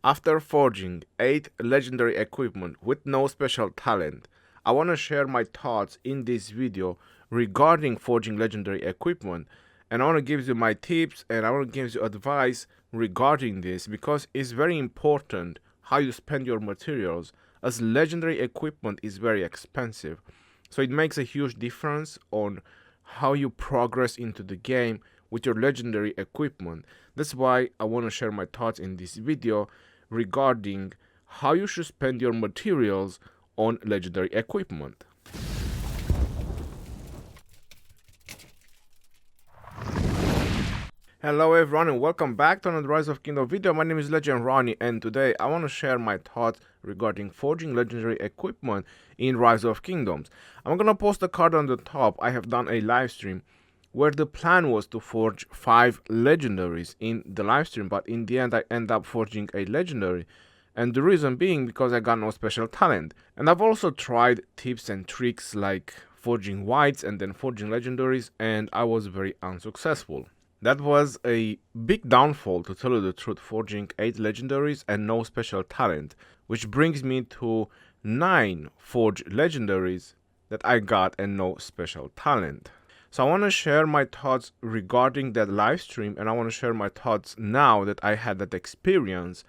After forging 8 legendary equipment with no special talent, I want to share my thoughts in this video regarding forging legendary equipment, and I want to give you my tips and I want to give you advice regarding this because it's very important how you spend your materials, as legendary equipment is very expensive. So it makes a huge difference on how you progress into the game with your legendary equipment. That's why I want to share my thoughts in this video regarding how you should spend your materials on legendary equipment. Hello everyone and welcome back to another Rise of Kingdom video. My name is Legend Ronnie and today I want to share my thoughts regarding forging legendary equipment in Rise of Kingdoms. I'm gonna post a card on the top. I have done a live stream where the plan was to forge 5 legendaries in the live stream, but in the end I end up forging a legendary, and the reason being because I got no special talent. And I've also tried tips and tricks like forging whites and then forging legendaries, and I was very unsuccessful. That was a big downfall, to tell you the truth, forging 8 legendaries and no special talent, which brings me to 9 forged legendaries that I got and no special talent. So I want to share my thoughts regarding that live stream, and I want to share my thoughts now that I had that experience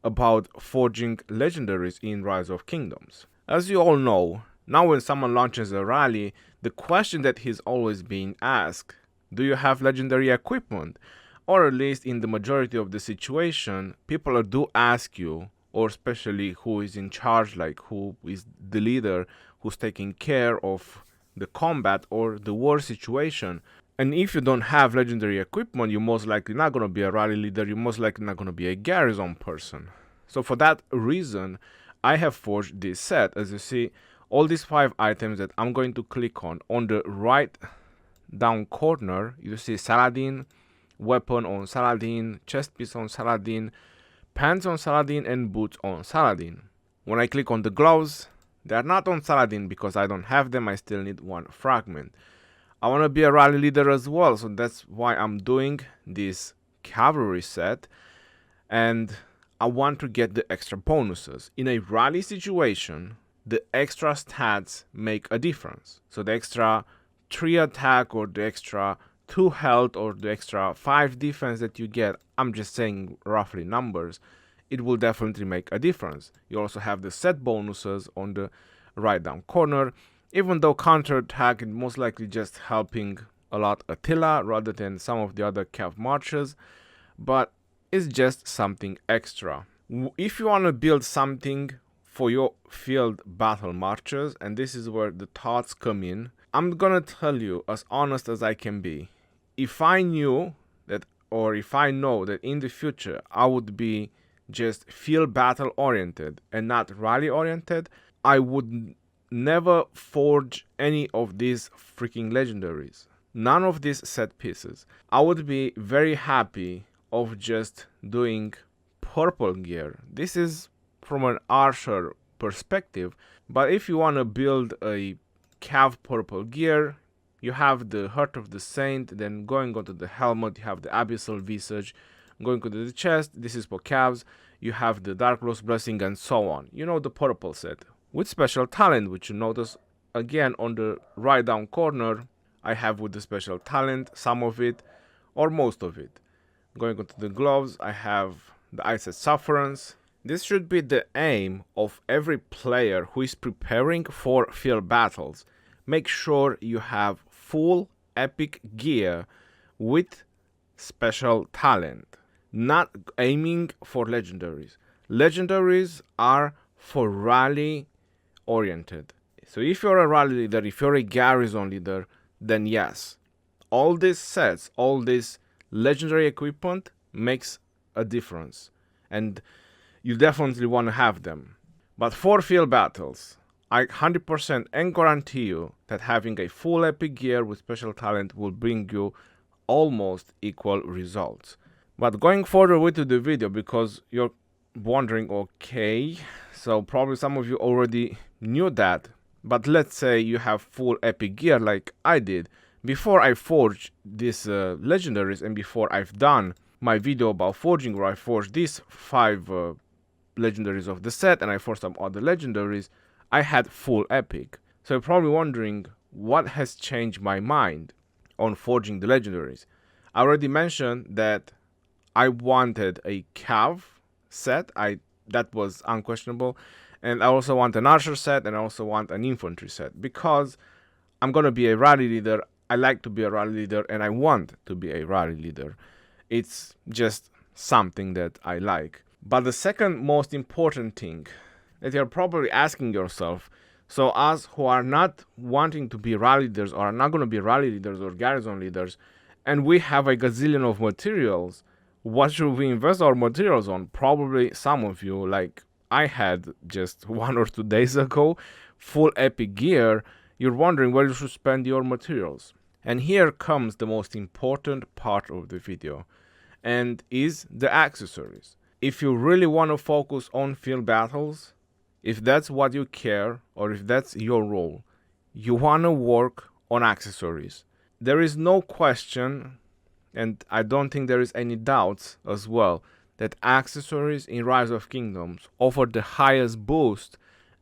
about forging legendaries in Rise of Kingdoms. As you all know, now when someone launches a rally, the question that is always being asked: do you have legendary equipment? Or at least in the majority of the situation, people do ask you, or especially who is in charge, like who is the leader, who's taking care of the combat or the war situation. And if you don't have legendary equipment, you're most likely not going to be a rally leader, you're most likely not going to be a garrison person. So for that reason, I have forged this set. As you see, all these 5 items that I'm going to click on the right down corner, you see Saladin, weapon on Saladin, chest piece on Saladin, pants on Saladin, and boots on Saladin. When I click on the gloves, they are not on Saladin because I don't have them. I still need 1 fragment. I want to be a rally leader as well, so that's why I'm doing this cavalry set, and I want to get the extra bonuses. In a rally situation, the extra stats make a difference. So the extra 3 attack or the extra 2 health or the extra 5 defense that you get, I'm just saying roughly numbers, it will definitely make a difference. You also have the set bonuses on the right down corner. Even though counter attack is most likely just helping a lot Attila rather than some of the other cav marches, but it's just something extra. If you want to build something for your field battle marches, and this is where the thoughts come in, I'm gonna tell you as honest as I can be. If I knew that, or if I know that in the future I would be just field battle oriented and not rally oriented, I would never forge any of these freaking legendaries. None of these set pieces. I would be very happy of just doing purple gear. This is from an archer perspective, but if you want to build a cav purple gear, you have the Heart of the Saint, then going onto the helmet, you have the Abyssal Visage, going onto the chest, this is for calves, you have the Dark Lord's Blessing, and so on. You know, the purple set. With special talent, which you notice again on the right down corner, I have with the special talent, some of it, or most of it. Going onto the gloves, I have the Ice Sufferance. This should be the aim of every player who is preparing for field battles. Make sure you have full epic gear with special talent. Not aiming for legendaries. Legendaries are for rally oriented. So if you're a rally leader, if you're a garrison leader, then yes, all these sets, all this legendary equipment makes a difference. And you definitely want to have them. But for field battles, I 100% and guarantee you that having a full epic gear with special talent will bring you almost equal results. But going further with the video, because you're wondering, okay, so probably some of you already knew that, but let's say you have full epic gear like I did. Before I forged these legendaries and before I've done my video about forging where I forged these 5 legendaries of the set and I forced some other legendaries, I had full epic. So you're probably wondering what has changed my mind on forging the legendaries. I already mentioned that I wanted a cav set. That was unquestionable. And I also want an archer set and I also want an infantry set because I'm gonna be a rally leader. I like to be a rally leader and I want to be a rally leader. It's just something that I like. But the second most important thing that you're probably asking yourself, so us who are not wanting to be rally leaders or are not going to be rally leaders or garrison leaders, and we have a gazillion of materials, what should we invest our materials on? Probably some of you, like I had just 1 or 2 days ago, full epic gear. You're wondering where you should spend your materials. And here comes the most important part of the video, and is the accessories. If you really want to focus on field battles, if that's what you care or if that's your role, you want to work on accessories. There is no question, and I don't think there is any doubts as well, that accessories in Rise of Kingdoms offer the highest boost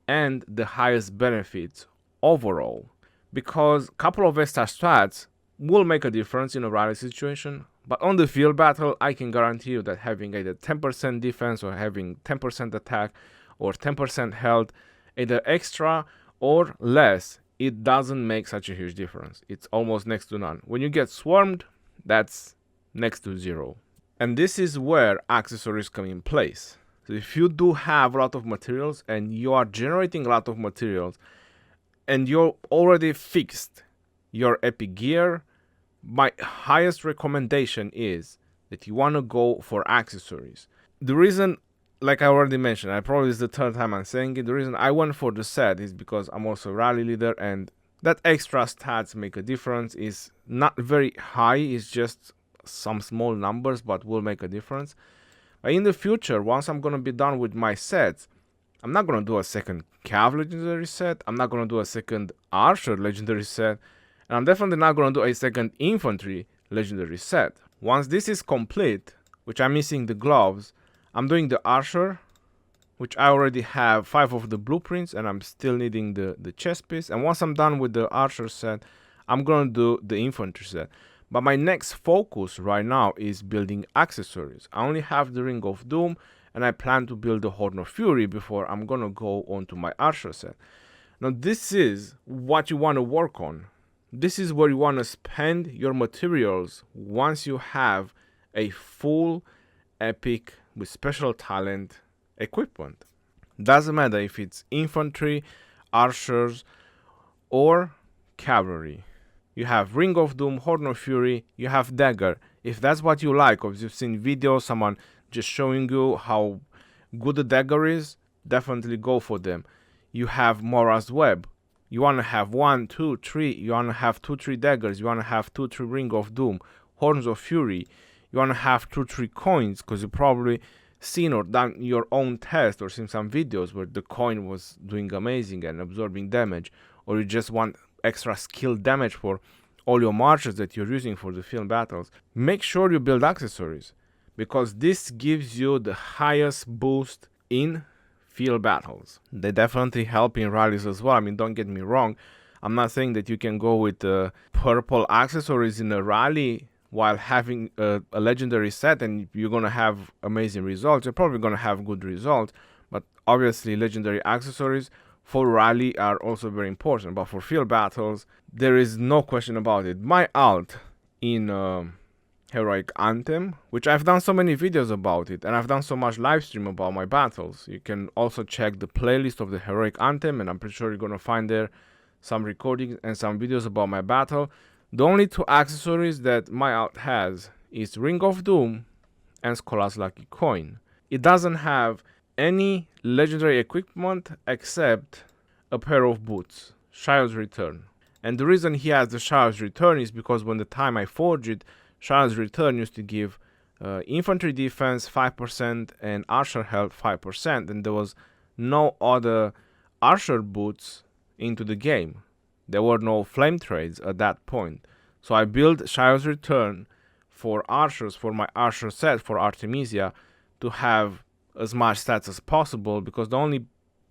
and the highest benefits overall. Because a couple of extra stats will make a difference in a rally situation, but on the field battle, I can guarantee you that having either 10% defense or having 10% attack or 10% health, either extra or less, it doesn't make such a huge difference. It's almost next to none. When you get swarmed, that's next to zero. And this is where accessories come in place. So if you do have a lot of materials and you are generating a lot of materials and you're already fixed your epic gear, my highest recommendation is that you want to go for accessories. The reason, like I already mentioned, I probably is the third time I'm saying it, the reason I went for the set is because I'm also a rally leader and that extra stats make a difference. Is not very high, it's just some small numbers, but will make a difference. But in the future, once I'm going to be done with my sets, I'm not going to do a second cav legendary set, I'm not going to do a second archer legendary set, and I'm definitely not going to do a second infantry legendary set. Once this is complete, which I'm missing the gloves, I'm doing the archer, which I already have 5 of the blueprints and I'm still needing the chest piece. And once I'm done with the archer set, I'm going to do the infantry set. But my next focus right now is building accessories. I only have the Ring of Doom and I plan to build the Horn of Fury before I'm going to go on to my archer set. Now this is what you want to work on. This is where you want to spend your materials once you have a full epic with special talent equipment. Doesn't matter if it's infantry, archers, or cavalry. You have Ring of Doom, Horn of Fury, you have dagger. If that's what you like, or if you've seen videos, someone just showing you how good the dagger is, definitely go for them. You have Mora's Web. You want to have 1, 2, 3. You want to have 2, 3 daggers. You want to have 2, 3 Ring of Doom, Horns of Fury. You want to have 2, 3 coins because you probably seen or done your own test or seen some videos where the coin was doing amazing and absorbing damage, or you just want extra skill damage for all your marches that you're using for the field battles. Make sure you build accessories because this gives you the highest boost in field battles. They definitely help in rallies as well. I mean, don't get me wrong, I'm not saying that you can go with purple accessories in a rally while having a legendary set and you're gonna have amazing results. You're probably gonna have good results, but obviously legendary accessories for rally are also very important. But for field battles, there is no question about it. My alt in Heroic Anthem, which I've done so many videos about it and I've done so much live stream about my battles. You can also check the playlist of the Heroic Anthem and I'm pretty sure you're gonna find there some recordings and some videos about my battle. The only 2 accessories that my alt has is Ring of Doom and Scholar's Lucky Coin. It doesn't have any legendary equipment except a pair of boots, Shire's Return. And the reason he has the Shire's Return is because when the time I forged it, Shire's Return used to give infantry defense 5% and archer health 5%, and there was no other archer boots into the game. There were no flame trades at that point. So I built Shire's Return for archers, for my archer set, for Artemisia, to have as much stats as possible, because the only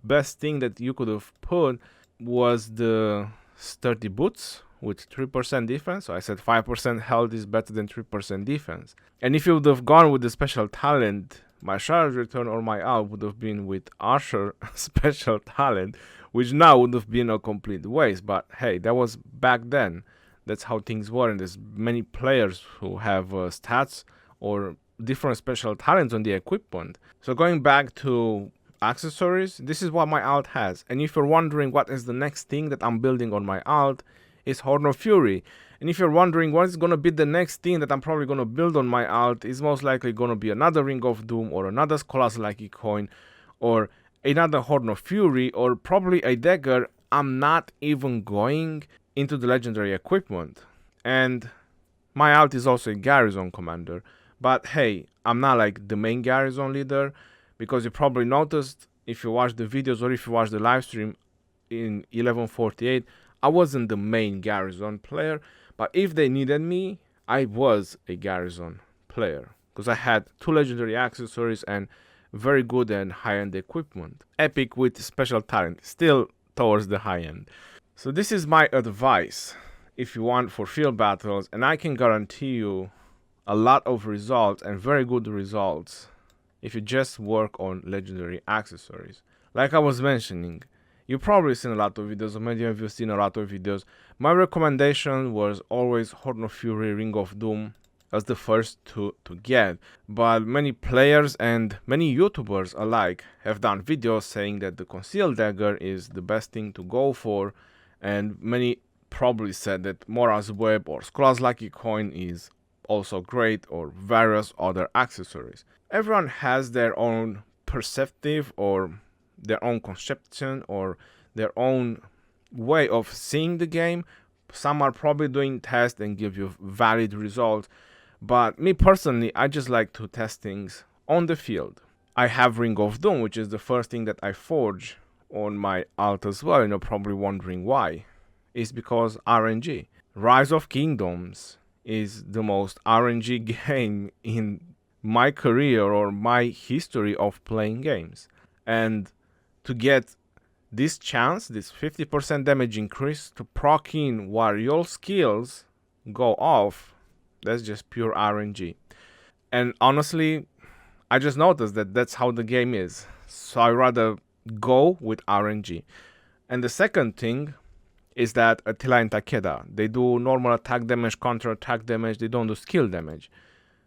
best thing that you could have put was the sturdy boots with 3% defense. So I said 5% health is better than 3% defense. And if you would have gone with the special talent, my charge return or my out would have been with Archer special talent, which now would have been a complete waste. But hey, that was back then. That's how things were, and there's many players who have stats or different special talents on the equipment. So going back to accessories, this is what my alt has. And if you're wondering what is the next thing that I'm building on my alt, it's Horn of Fury. And if you're wondering what is going to be the next thing that I'm probably going to build on my alt, is most likely going to be another Ring of Doom or another Scholas Lucky Coin or another Horn of Fury or probably a dagger. I'm not even going into the legendary equipment. And my alt is also a garrison commander. But hey, I'm not like the main garrison leader, because you probably noticed if you watch the videos or if you watch the live stream in 1148, I wasn't the main garrison player. But if they needed me, I was a garrison player, because I had 2 legendary accessories and very good and high-end equipment. Epic with special talent, still towards the high end. So this is my advice if you want for field battles, and I can guarantee you a lot of results and very good results if you just work on legendary accessories. Like I was mentioning, you've probably seen a lot of videos, or many of you have seen a lot of videos. My recommendation was always Horn of Fury, Ring of Doom as the first to get. But many players and many YouTubers alike have done videos saying that the Concealed Dagger is the best thing to go for, and many probably said that Mora's Web or Scholas Lucky Coin is also great, or various other accessories. Everyone has their own perceptive or their own conception or their own way of seeing the game. Some are probably doing tests and give you valid results, but me personally, I just like to test things on the field. I have Ring of Doom, which is the first thing that I forge on my alt as well. You're probably wondering why. It's because RNG. Rise of Kingdoms is the most RNG game in my career or my history of playing games. And to get this chance, this 50% damage increase to proc in while your skills go off, that's just pure RNG. And honestly, I just noticed that that's how the game is. So I rather go with RNG. And the second thing is that Attila and Takeda, they do normal attack damage, counter attack damage, they don't do skill damage.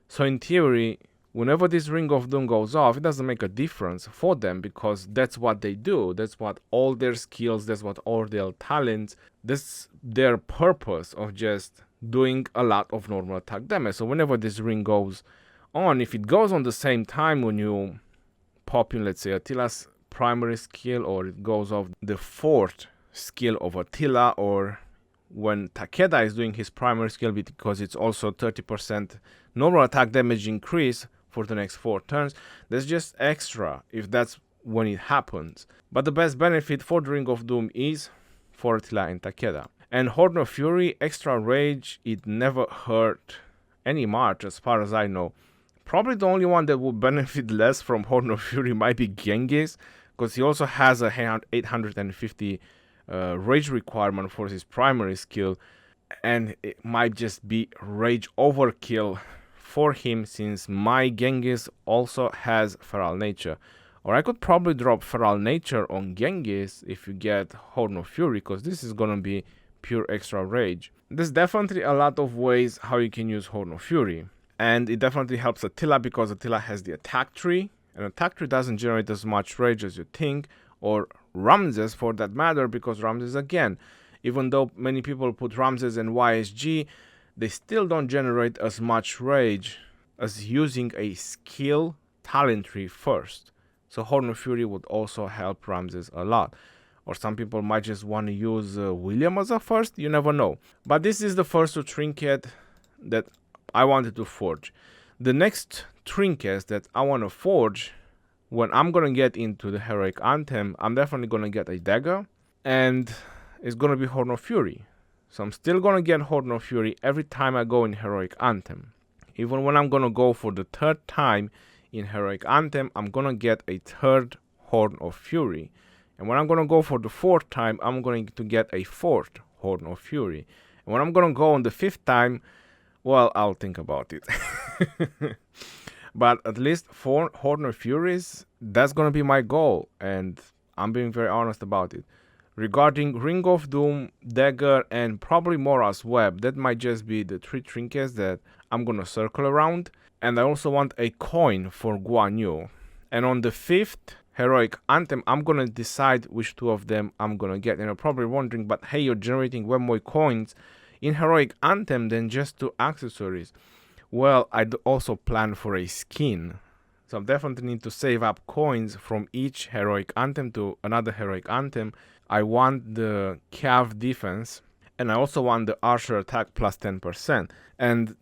So in theory, whenever this Ring of Doom goes off, it doesn't make a difference for them, because that's what they do. That's what all their skills, that's what all their talents, that's their purpose of just doing a lot of normal attack damage. So whenever this ring goes on, if it goes on the same time when you pop in, let's say, Attila's primary skill, or it goes off the 4th skill of Attila, or when Takeda is doing his primary skill, because it's also 30% normal attack damage increase for the next 4 turns, that's just extra if that's when it happens. But the best benefit for the Ring of Doom is for Attila and Takeda. And Horn of Fury, extra rage, it never hurt any march as far as I know. Probably the only one that would benefit less from Horn of Fury might be Genghis, because he also has a 850 rage requirement for his primary skill, and it might just be rage overkill for him, since my Genghis also has Feral Nature. Or I could probably drop Feral Nature on Genghis if you get Horn of Fury, because this is gonna be pure extra rage. There's definitely a lot of ways how you can use Horn of Fury, and it definitely helps Attila, because Attila has the attack tree, and attack tree doesn't generate as much rage as you think, or Ramses for that matter, because Ramses, again, even though many people put Ramses and YSG, they still don't generate as much rage as using a skill talent tree first. So Horn of Fury would also help Ramses a lot. Or some people might just want to use William as a first, you never know. But this is the first trinket that I wanted to forge. The next trinkets that I want to forge, when I'm going to get into the Heroic Anthem, I'm definitely going to get a dagger, and it's going to be Horn of Fury. So I'm still going to get Horn of Fury every time I go in Heroic Anthem. Even when I'm going to go for the 3rd time in Heroic Anthem, I'm gonna get a third Horn of Fury. And when I'm gonna go for the fourth time, I'm going to get a fourth Horn of Fury. And when I'm gonna go on the fifth time, well, I'll think about it. But at least 4 Horn of Furies, that's gonna be my goal, and I'm being very honest about it. Regarding Ring of Doom, Dagger, and probably Mora's Web, that might just be the 3 trinkets that I'm gonna circle around. And I also want a coin for Guan Yu. And on the 5th Heroic Anthem, I'm gonna decide which 2 of them I'm gonna get. And you're probably wondering, but hey, you're generating way more coins in Heroic Anthem than just 2 accessories. Well, I'd also plan for a skin. So I definitely need to save up coins from each Heroic Anthem to another Heroic Anthem. I want the Cav defense, and I also want the Archer attack plus 10%. And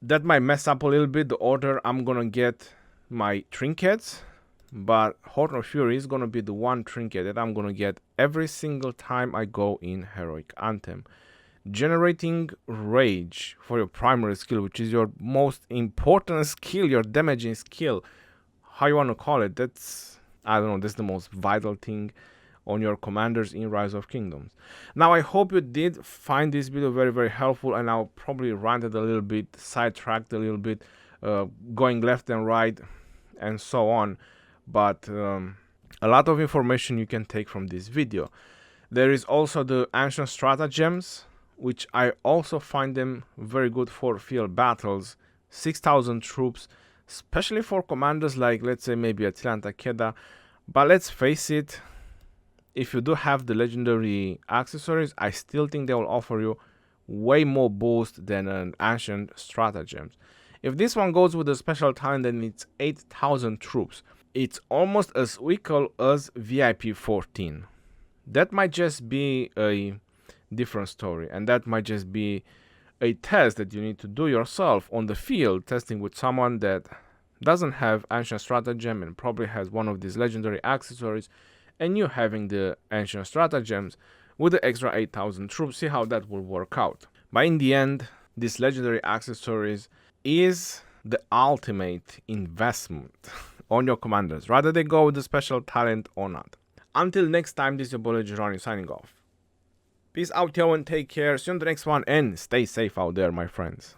that might mess up a little bit the order I'm gonna get my trinkets, but Horn of Fury is gonna be the one trinket that I'm gonna get every single time I go in Heroic Anthem. Generating Rage for your primary skill, which is your most important skill, your damaging skill, how you want to call it, that's, I don't know, that's the most vital thing on your commanders in Rise of Kingdoms. Now, I hope you did find this video very, very helpful, and I'll probably ranted a little bit, sidetracked a little bit, going left and right, and so on, but a lot of information you can take from this video. There is also the Ancient Stratagems, which I also find them very good for field battles. 6,000 troops, especially for commanders like, let's say, maybe Attila and Takeda. But let's face it, if you do have the legendary accessories, I still think they will offer you way more boost than an Ancient Stratagems. If this one goes with a special talent, then it's 8,000 troops. It's almost as equal as VIP 14. That might just be a different story, and that might just be a test that you need to do yourself on the field, testing with someone that doesn't have Ancient Stratagem and probably has one of these legendary accessories, and you having the Ancient Stratagems with the extra 8,000 troops, see how that will work out. But in the end, these legendary accessories is the ultimate investment on your commanders, rather they go with the special talent or not. Until next time, this is your boy Legendary signing off. Peace out, yo, and take care. See you on the next one, and stay safe out there, my friends.